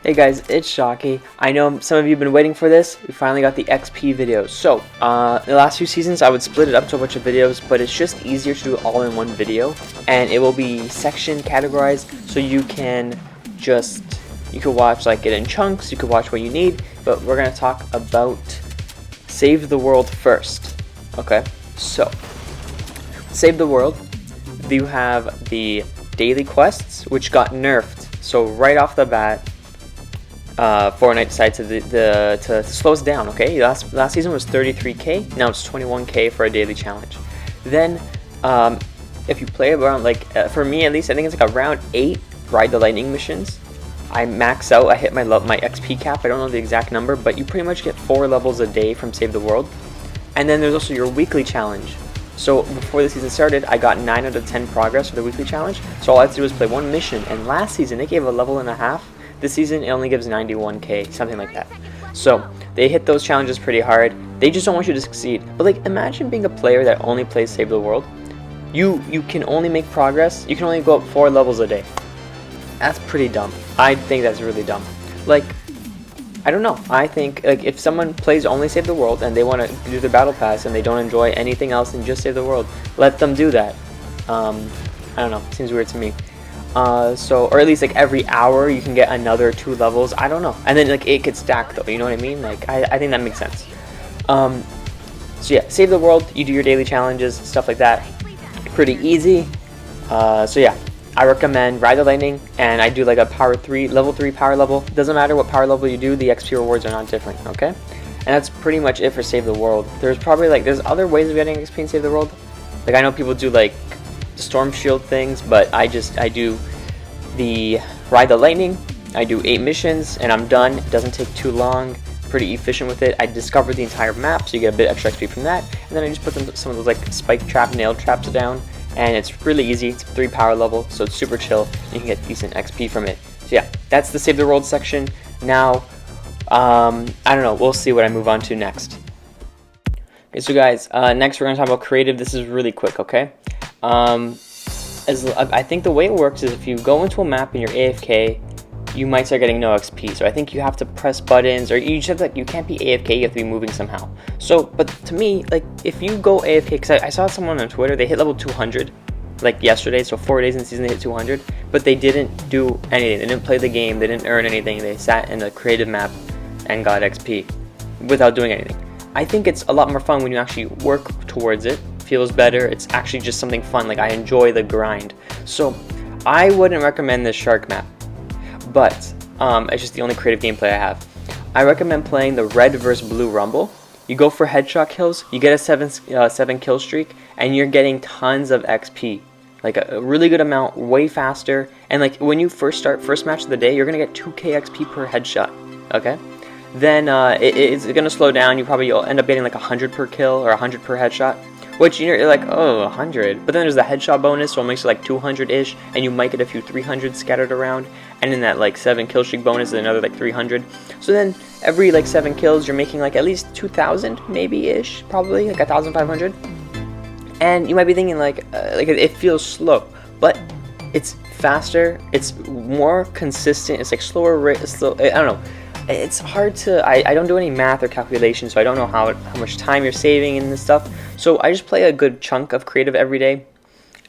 Hey guys, it's Shocky. I know some of you have been waiting for this. We finally got the XP videos. So, the last few seasons I would split it up to a bunch of videos, but it's just easier to do it all in one video. And it will be section categorized, so you can watch like it in chunks, you can watch what you need, but we're going to talk about Save the World first. Okay, so, Save the World, you have the daily quests, which got nerfed. So right off the bat, Fortnite decided to slow us down. Okay, last season was 33k, now it's 21k for a daily challenge. Then, if you play around for me at least, I think it's like around 8 Ride the Lightning missions. I max out. I hit my XP cap. I don't know the exact number, but you pretty much get 4 levels a day from Save the World. And then there's also your weekly challenge. So before the season started, I got 9 out of 10 progress for the weekly challenge. So all I had to do was play one mission. And last season they gave a level and a half. This season it only gives 91k, something like that. So they hit those challenges pretty hard. They just don't want you to succeed. But like, imagine being a player that only plays Save the World. You can only make progress. You can only go up 4 levels a day. That's pretty dumb. I think that's really dumb. Like, I don't know. I think like if someone plays only Save the World and they want to do the battle pass and they don't enjoy anything else than just Save the World, let them do that. I don't know. Seems weird to me. Or at least like every hour you can get another 2 levels. I don't know. And then like it could stack though. You know what I mean? Like I think that makes sense. So yeah, Save the World. You do your daily challenges, stuff like that. Pretty easy. So yeah. I recommend Ride the Lightning, and I do like a level 3 power level. Doesn't matter what power level you do, the XP rewards are not different, okay? And that's pretty much it for Save the World. There's probably there's other ways of getting XP in Save the World. Like I know people do like storm shield things, but I do the Ride the Lightning. I do 8 missions and I'm done. It doesn't take too long. Pretty efficient with it. I discovered the entire map, so you get a bit extra XP from that. And then I just put some of those like spike trap, nail traps down. And it's really easy. It's 3 power level, so it's super chill. You can get decent XP from it. So yeah, that's the Save the World section. Now, I don't know. We'll see what I move on to next. Okay, so guys, next we're gonna talk about creative. This is really quick, okay? I think the way it works is if you go into a map and you're AFK, you might start getting no XP. So I think you have to press buttons, or you just have you can't be AFK, you have to be moving somehow. So, but to me, like if you go AFK, because I saw someone on Twitter, they hit level 200 like yesterday, so 4 days in the season they hit 200, but they didn't do anything. They didn't play the game, they didn't earn anything. They sat in the creative map and got XP without doing anything. I think it's a lot more fun when you actually work towards it. Feels better. It's actually just something fun. Like I enjoy the grind. So I wouldn't recommend this shark map. But it's just the only creative gameplay I have. I recommend playing the red versus blue rumble. You go for headshot kills, you get a 7 kill streak, and you're getting tons of XP. Like a really good amount, way faster. And like when you first match of the day, you're gonna get 2k XP per headshot. Okay? Then it's gonna slow down. You'll end up getting like 100 per kill or 100 per headshot. Which you're like, oh, 100. But then there's the headshot bonus, so it makes it like 200-ish, and you might get a few 300s scattered around. And then that like 7 kill streak bonus is another like 300. So then every like 7 kills, you're making like at least 2,000 maybe-ish, probably like 1,500. And you might be thinking like it feels slow, but it's faster. It's more consistent. It's like slower. I don't know. It's hard to, I don't do any math or calculations, so I don't know how much time you're saving and this stuff. So I just play a good chunk of creative every day.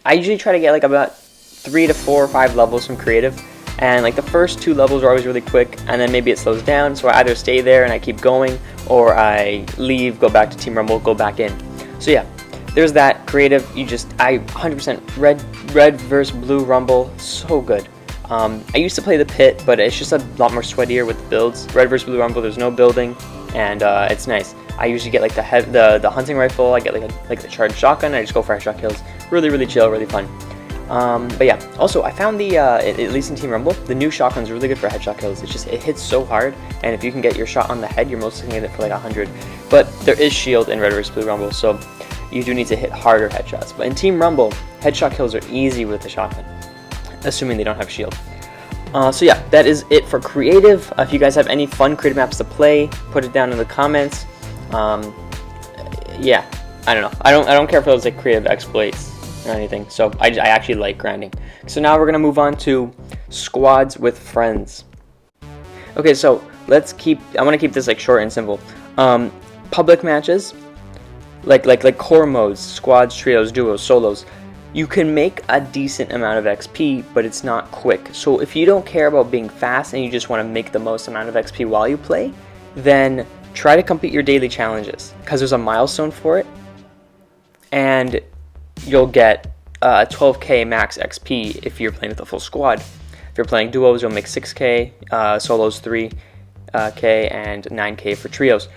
I usually try to get like about 3 to 4 or 5 levels from creative. And like the first 2 levels are always really quick, and then maybe it slows down. So I either stay there and I keep going, or I leave, go back to Teamrumble, go back in. So yeah, there's that creative. I 100% red versus blue rumble, so good. I used to play the pit, but it's just a lot more sweatier with the builds. Red vs Blue Rumble, there's no building, and it's nice. I usually get like the hunting rifle. I get like the charged shotgun. I just go for headshot kills. Really, really chill, really fun. But yeah, also I found at least in Teamrumble, the new shotgun's really good for headshot kills. It hits so hard, and if you can get your shot on the head, you're mostly gonna get it for like 100. But there is shield in Red vs Blue Rumble, so you do need to hit harder headshots. But in Teamrumble, headshot kills are easy with the shotgun, assuming they don't have shield. So yeah, that is it for creative. If you guys have any fun creative maps to play, put it down in the comments. Yeah, I don't know. I don't care if those like creative exploits or anything. So I actually like grinding. So now we're gonna move on to squads with friends. Okay, so I want to keep this like short and simple. Public matches, like core modes, squads, trios, duos, solos, you can make a decent amount of XP, but it's not quick. So if you don't care about being fast and you just want to make the most amount of XP while you play, then try to complete your daily challenges, because there's a milestone for it, and you'll get 12k max XP if you're playing with a full squad. If you're playing duos, you'll make 6k, solos 3k, and 9k for trios.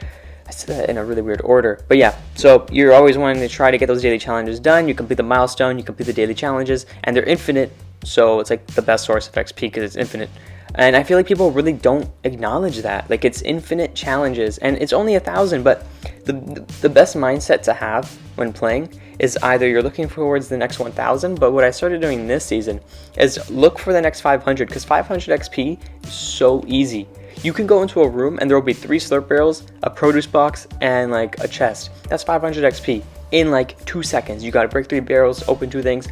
I said that in a really weird order, but yeah, so you're always wanting to try to get those daily challenges done. You complete the milestone, you complete the daily challenges, and they're infinite, so it's like the best source of XP because it's infinite. And I feel like people really don't acknowledge that. Like, it's infinite challenges, and it's only 1,000, but the best mindset to have when playing is either you're looking towards the next 1,000, but what I started doing this season is look for the next 500, because 500 XP is so easy. You can go into a room and there will be 3 slurp barrels, a produce box, and like a chest. That's 500 XP in like 2 seconds. You gotta break 3 barrels, open 2 things.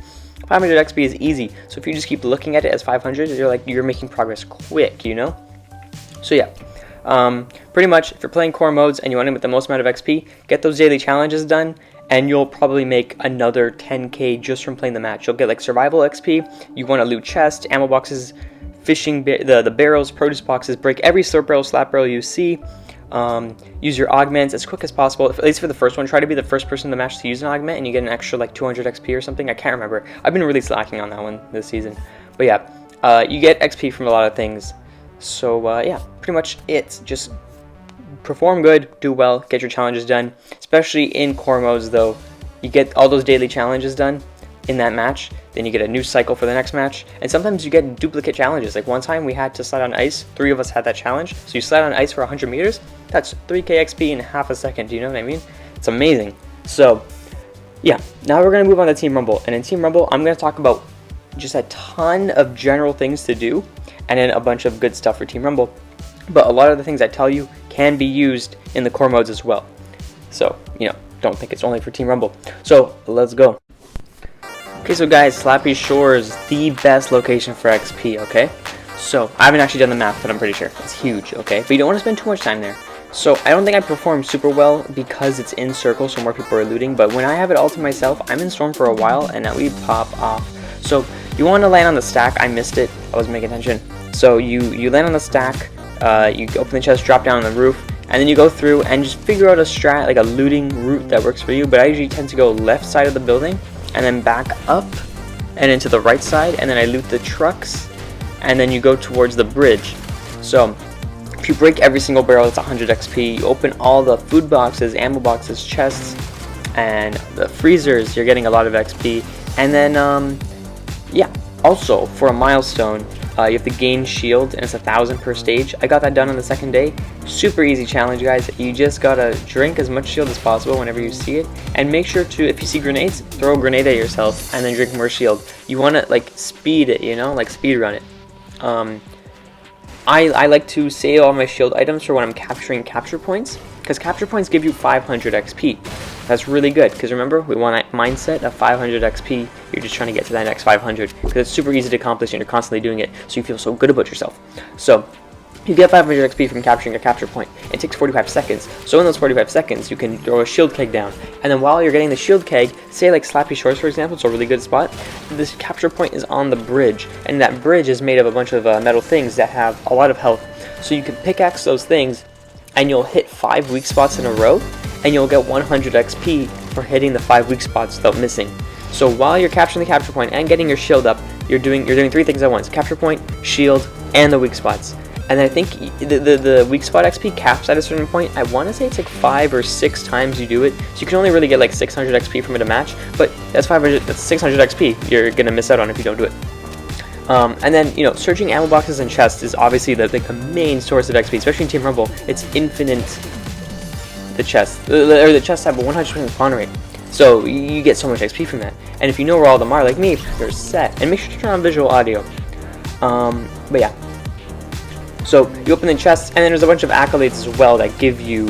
500 XP is easy. So if you just keep looking at it as 500, you're making progress quick, you know? So yeah, pretty much if you're playing core modes and you want to get the most amount of XP, get those daily challenges done, and you'll probably make another 10k just from playing the match. You'll get like survival XP, you want to loot chests, ammo boxes, fishing, the barrels, produce boxes, break every slurp barrel, slap barrel you see, use your augments as quick as possible, at least for the first one. Try to be the first person in the match to use an augment, and you get an extra like 200 XP or something. I can't remember. I've been really slacking on that one this season. But yeah, you get XP from a lot of things. So yeah, pretty much it. Just perform good, do well, get your challenges done. Especially in core modes though, you get all those daily challenges done in that match, then you get a new cycle for the next match, and sometimes you get duplicate challenges. Like one time we had to slide on ice, 3 of us had that challenge, so you slide on ice for 100 meters, that's 3k XP in half a second, do you know what I mean? It's amazing. So yeah, now we're going to move on to Teamrumble, and in Teamrumble I'm going to talk about just a ton of general things to do, and then a bunch of good stuff for Teamrumble, but a lot of the things I tell you can be used in the core modes as well. So, you know, don't think it's only for Teamrumble. So, let's go. Okay, so guys, Slappy Shore is the best location for XP, okay? So, I haven't actually done the map, but I'm pretty sure. It's huge, okay? But you don't want to spend too much time there. So, I don't think I perform super well because it's in circle, so more people are looting. But when I have it all to myself, I'm in Storm for a while, and now we pop off. So, you want to land on the stack. I missed it. I wasn't paying attention. So, you land on the stack, you open the chest, drop down on the roof, and then you go through and just figure out a strat, like a looting route that works for you. But I usually tend to go left side of the building, and then back up and into the right side, and then I loot the trucks, and then you go towards the bridge. So if you break every single barrel, it's 100 XP. You open all the food boxes, ammo boxes, chests, and the freezers, you're getting a lot of XP. And then yeah, also for a milestone, you have to gain shield, and it's 1,000 per stage. I got that done on the second day. Super easy challenge, guys. You just gotta drink as much shield as possible whenever you see it, and make sure to, if you see grenades, throw a grenade at yourself and then drink more shield. You want to like speed it, you know, like speed run it. I like to save all my shield items for when I'm capturing capture points, because capture points give you 500 XP. That's really good, because remember, we want a mindset of 500 XP. You're just trying to get to that next 500, because it's super easy to accomplish and you're constantly doing it, so you feel so good about yourself. So you get 500 XP from capturing a capture point. It takes 45 seconds. So in those 45 seconds, you can throw a shield keg down. And then while you're getting the shield keg, say like Slappy Shores, for example, it's a really good spot. This capture point is on the bridge. And that bridge is made of a bunch of metal things that have a lot of health. So you can pickaxe those things, and you'll hit 5 weak spots in a row, and you'll get 100 XP for hitting the 5 weak spots without missing. So while you're capturing the capture point and getting your shield up, you're doing 3 things at once: capture point, shield, and the weak spots. And I think the weak spot XP caps at a certain point. I want to say it's like 5 or 6 times you do it, so you can only really get like 600 XP from it a match. But that's 600 XP you're gonna miss out on if you don't do it. And then, you know, searching ammo boxes and chests is obviously the main source of XP, especially in Teamrumble. It's infinite. The chests have a 100% spawn rate, so you get so much XP from that. And if you know where all of them are, like me, you're set. And make sure to turn on visual audio. But yeah. So you open the chests, and then there's a bunch of accolades as well that give you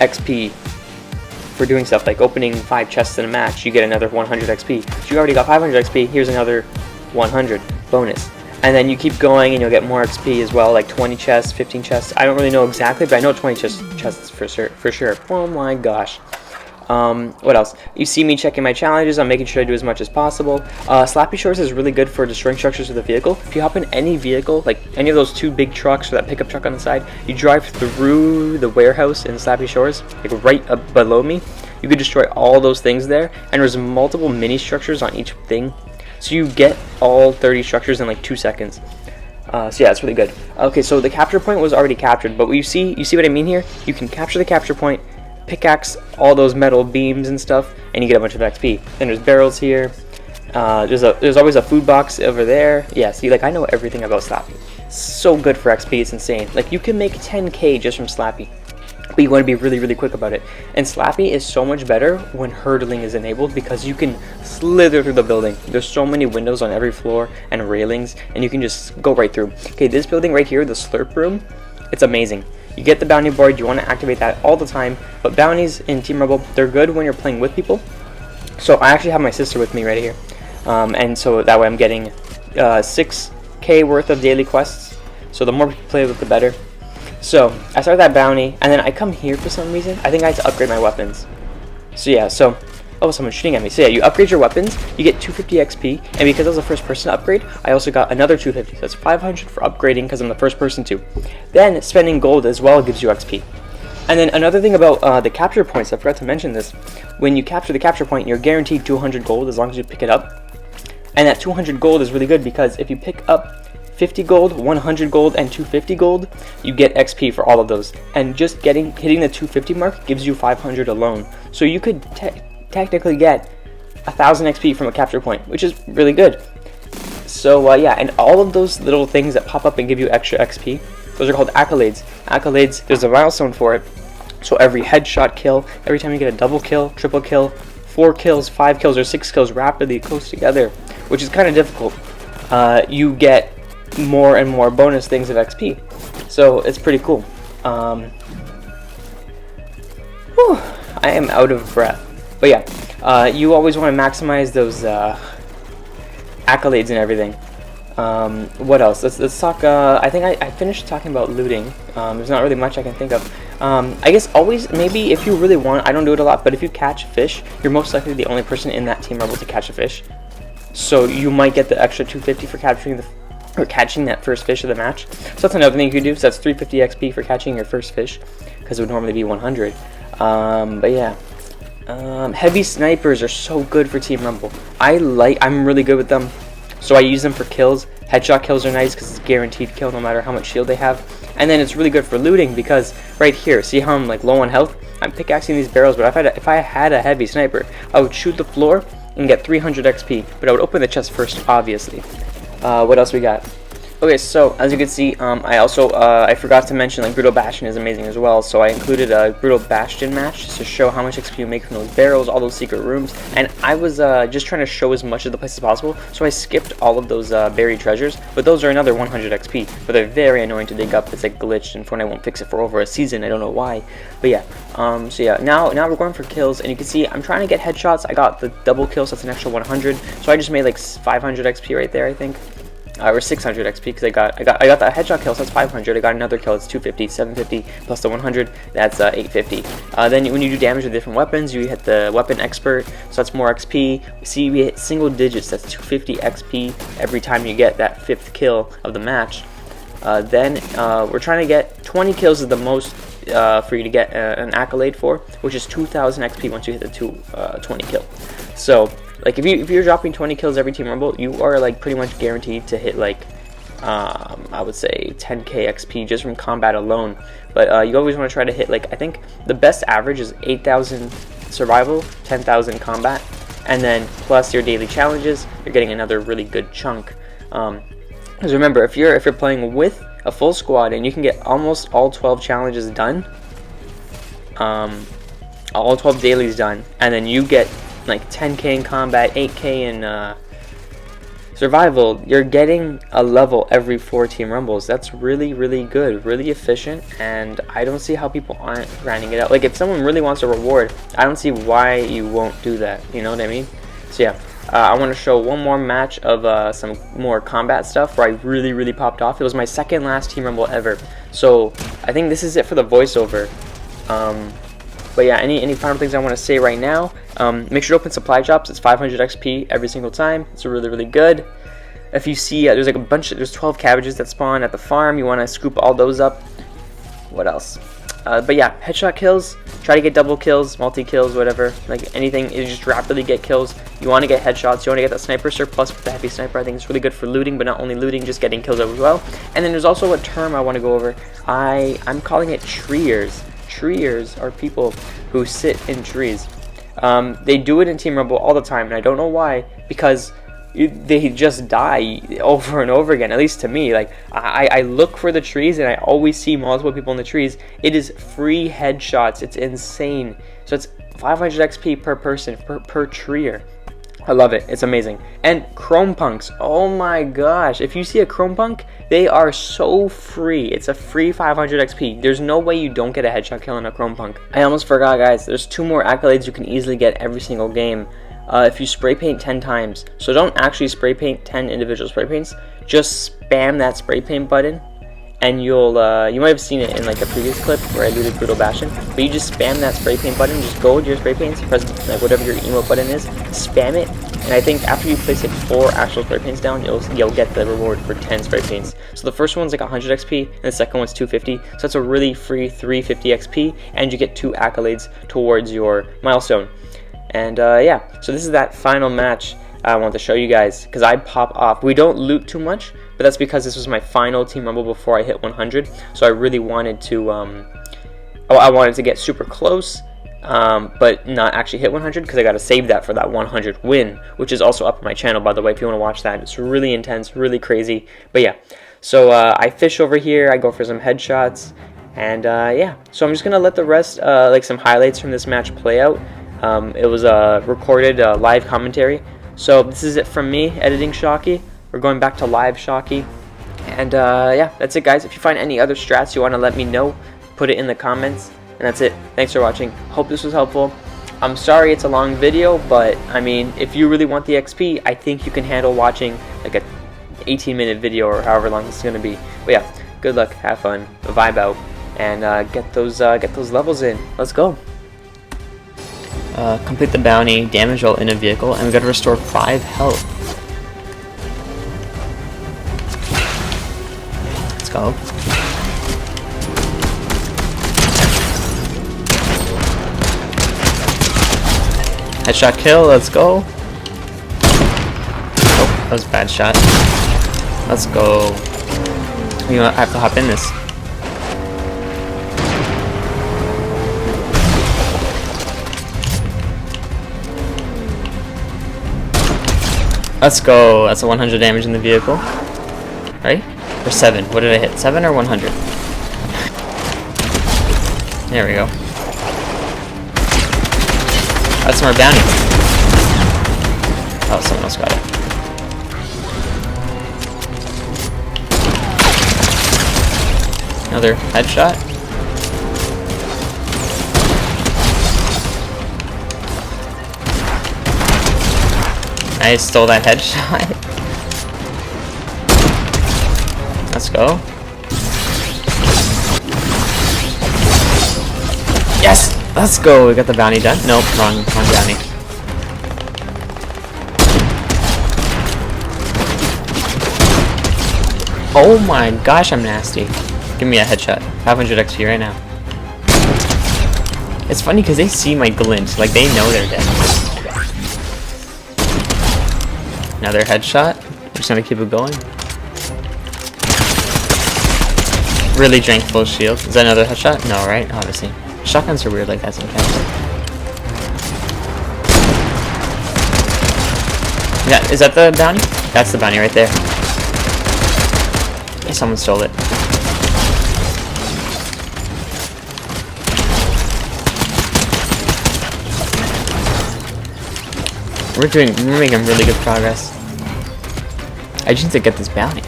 XP for doing stuff like opening 5 chests in a match. You get another 100 XP. So you already got 500 XP. Here's another 100 bonus. And then you keep going and you'll get more XP as well, like 20 chests, 15 chests. I don't really know exactly, but I know 20 chests for sure. Oh my gosh. What else? You see me checking my challenges. I'm making sure I do as much as possible. Slappy Shores is really good for destroying structures with a vehicle. If you hop in any vehicle, like any of those 2 big trucks or that pickup truck on the side, you drive through the warehouse in Slappy Shores, like right up below me. You could destroy all those things there, and there's multiple mini structures on each thing. So you get all 30 structures in like 2 seconds. So yeah, it's really good. Okay, so the capture point was already captured, but you see what I mean here? You can capture the capture point, pickaxe all those metal beams and stuff, and you get a bunch of XP. Then there's barrels here. There's always a food box over there. Yeah, see, like I know everything about Slappy. So good for XP, it's insane. Like you can make 10k just from Slappy. But you want to be really quick about it. And Slappy is so much better when hurdling is enabled because you can slither through the building. There's so many windows on every floor and railings, and you can just go right through. Okay, this building right here, the slurp room, it's amazing. You get the bounty board, you want to activate that all the time, but bounties in Teamrumble, they're good when you're playing with people. So I actually have my sister with me right here, and so that way I'm getting 6k worth of daily quests, so the more people play with, the better. So I start that bounty, and then I come here for some reason. I think I had to upgrade my weapons. So yeah, oh, someone's shooting at me. So yeah, you upgrade your weapons, you get 250 XP, and because I was the first person to upgrade, I also got another 250. So that's 500 for upgrading because I'm the first person to. Then spending gold as well gives you XP. And then another thing about the capture points, I forgot to mention this. When you capture the capture point, you're guaranteed 200 gold as long as you pick it up. And that 200 gold is really good because if you pick up 50 gold, 100 gold, and 250 gold, you get XP for all of those. And just hitting the 250 mark gives you 500 alone. So you could technically get 1000 XP from a capture point, which is really good. So yeah, and all of those little things that pop up and give you extra XP, those are called Accolades. Accolades, there's a milestone for it. So every headshot kill, every time you get a double kill, triple kill, 4 kills, 5 kills, or 6 kills rapidly close together, which is kind of difficult, you get more and more bonus things of XP. So it's pretty cool. I am out of breath. But yeah, you always want to maximize those accolades and everything. What else? Let's talk. I think I finished talking about looting. There's not really much I can think of. I guess always, maybe if you really want, I don't do it a lot, but if you catch fish, you're most likely the only person in that team able to catch a fish. So you might get the extra 250 for catching that first fish of the match. So that's another thing you can do. So that's 350 XP for catching your first fish, because it would normally be 100. But yeah. Heavy snipers are so good for Teamrumble. I'm really good with them, so I use them for kills. Headshot kills are nice because it's guaranteed kill no matter how much shield they have. And then it's really good for looting because right here, see how I'm like low on health? I'm pickaxing these barrels, but if I had a heavy sniper, I would shoot the floor and get 300 XP, but I would open the chest first, obviously. What else we got? Okay, so as you can see, I forgot to mention like Brutal Bastion is amazing as well. So I included a Brutal Bastion match to show how much XP you make from those barrels, all those secret rooms, and I was just trying to show as much of the place as possible. So I skipped all of those buried treasures, but those are another 100 XP. But they're very annoying to dig up. It's like glitched, and Fortnite won't fix it for over a season. I don't know why, but yeah. So yeah, now we're going for kills, and you can see I'm trying to get headshots. I got the double kill, so that's an extra 100. So I just made like 500 XP right there, I think. Or 600 XP because I got that headshot kill, so that's 500. I got another kill, it's 250, 750 plus the 100, that's 850. Then when you do damage with different weapons, you hit the weapon expert, so that's more XP. See, we hit single digits, that's 250 XP every time you get that 5th kill of the match. Then we're trying to get 20 kills is the most for you to get an accolade for, which is 2000 XP once you hit the 20 kill. So like if you're dropping 20 kills every Teamrumble, you are like pretty much guaranteed to hit like I would say 10k XP just from combat alone. But you always want to try to hit, like, I think the best average is 8,000 survival, 10,000 combat, and then plus your daily challenges, you're getting another really good chunk. Because remember, if you're playing with a full squad and you can get almost all 12 challenges done, all 12 dailies done, and then you get like 10k in combat, 8k in survival, you're getting a level every 4 Teamrumbles. That's really, really good, really efficient, and I don't see how people aren't grinding it out. Like, if someone really wants a reward, I don't see why you won't do that, you know what I mean? So yeah, I want to show one more match of some more combat stuff where I really popped off. It was my second last Team Rumble ever, so I think this is it for the voiceover. But yeah, any final things I want to say right now? Make sure to open supply drops. It's 500 XP every single time. It's really good. If you see, there's like there's 12 cabbages that spawn at the farm. You want to scoop all those up. What else? But yeah, headshot kills. Try to get double kills, multi kills, whatever. Like anything, you just rapidly get kills. You want to get headshots. You want to get that sniper surplus with the heavy sniper. I think it's really good for looting, but not only looting, just getting kills as well. And then there's also a term I want to go over. I'm calling it treers. Treers are people who sit in trees. They do it in Team Rumble all the time, and I don't know why, because they just die over and over again, at least to me. Like, I look for the trees, and I always see multiple people in the trees. It is free headshots. It's insane. So it's 500 XP per person, per treer. I love it. It's amazing. And Chrome Punks. Oh my gosh. If you see a Chrome Punk, they are so free. It's a free 500 XP. There's no way you don't get a headshot kill on a Chrome Punk. I almost forgot, guys. There's 2 more accolades you can easily get every single game. If you spray paint 10 times. So don't actually spray paint 10 individual spray paints. Just spam that spray paint button. And you'll, you might have seen it in like a previous clip where I looted Brutal Bastion, but you just spam that spray paint button, just go to your spray paints, press like whatever your emote button is, spam it, and I think after you place like 4 actual spray paints down, you'll get the reward for 10 spray paints. So the first one's like 100 XP, and the second one's 250, so that's a really free 350 XP, and you get 2 accolades towards your milestone. And yeah, so this is that final match I want to show you guys, because I pop off. We don't loot too much, but that's because this was my final Team Rumble before I hit 100, so I really wanted to, I wanted to get super close, but not actually hit 100, because I got to save that for that 100 win, which is also up on my channel, by the way, if you want to watch that. It's really intense, really crazy, but yeah. So I fish over here, I go for some headshots, and yeah. So I'm just going to let the rest, like some highlights from this match play out. It was a recorded live commentary. So this is it from me, editing Shocky. We're going back to live Shocky. And yeah, that's it, guys. If you find any other strats you want to let me know, put it in the comments. And that's it. Thanks for watching. Hope this was helpful. I'm sorry it's a long video, but I mean, if you really want the XP, I think you can handle watching like a 18-minute video or however long this is going to be. But yeah, good luck, have fun, vibe out, and get those levels in. Let's go. Complete the bounty, damage while in a vehicle, and we gotta restore 5 health. Let's go. Headshot kill, let's go. Oh, that was a bad shot. Let's go. You know, I have to hop in this. Let's go. That's a 100 damage in the vehicle. Right? Or 7. What did I hit? 7 or 100? There we go. That's more bounty. Oh, someone else got it. Another headshot. I stole that headshot. Let's go. Yes! Let's go. We got the bounty done. Nope, wrong bounty. Oh my gosh, I'm nasty. Give me a headshot. 500 XP right now. It's funny because they see my glint. Like, they know they're dead. Another headshot. I'm just gonna keep it going. Really drank full shield. Is that another headshot? No, right? Obviously. Shotguns are weird like that sometimes. Yeah, is that the bounty? That's the bounty right there. Hey, someone stole it. We're making really good progress. I just need to get this bounty.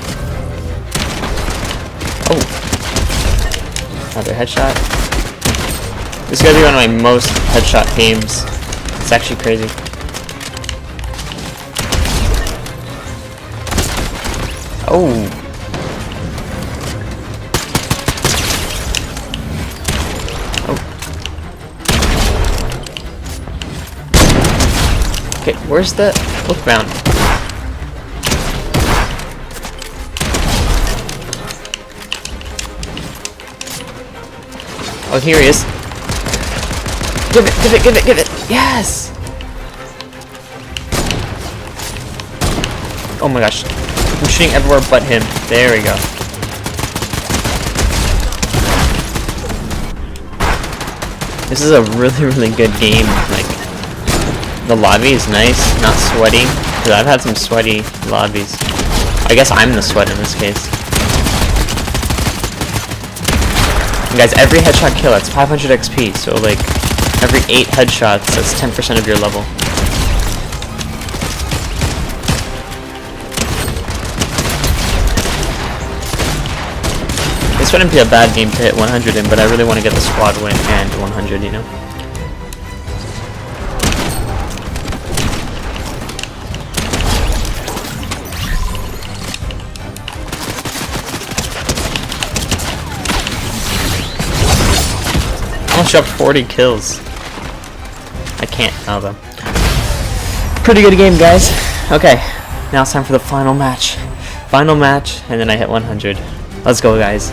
Oh. Another headshot. This is gonna be one of my most headshot games. It's actually crazy. Oh. Oh. Okay, where's the bookbound? Oh, here he is. Give it, give it, give it, give it. Yes! Oh my gosh. I'm shooting everywhere but him. There we go. This is a really, really good game. Like, the lobby is nice, not sweaty. Because I've had some sweaty lobbies. I guess I'm the sweat in this case. And guys, every headshot kill, that's 500 XP. So, like, every 8 headshots, that's 10% of your level. This wouldn't be a bad game to hit 100 in, but I really want to get the squad win and 100, you know? I almost dropped 40 kills. I can't now, though. Pretty good game, guys. Okay, now it's time for the final match. Final match, and then I hit 100. Let's go, guys.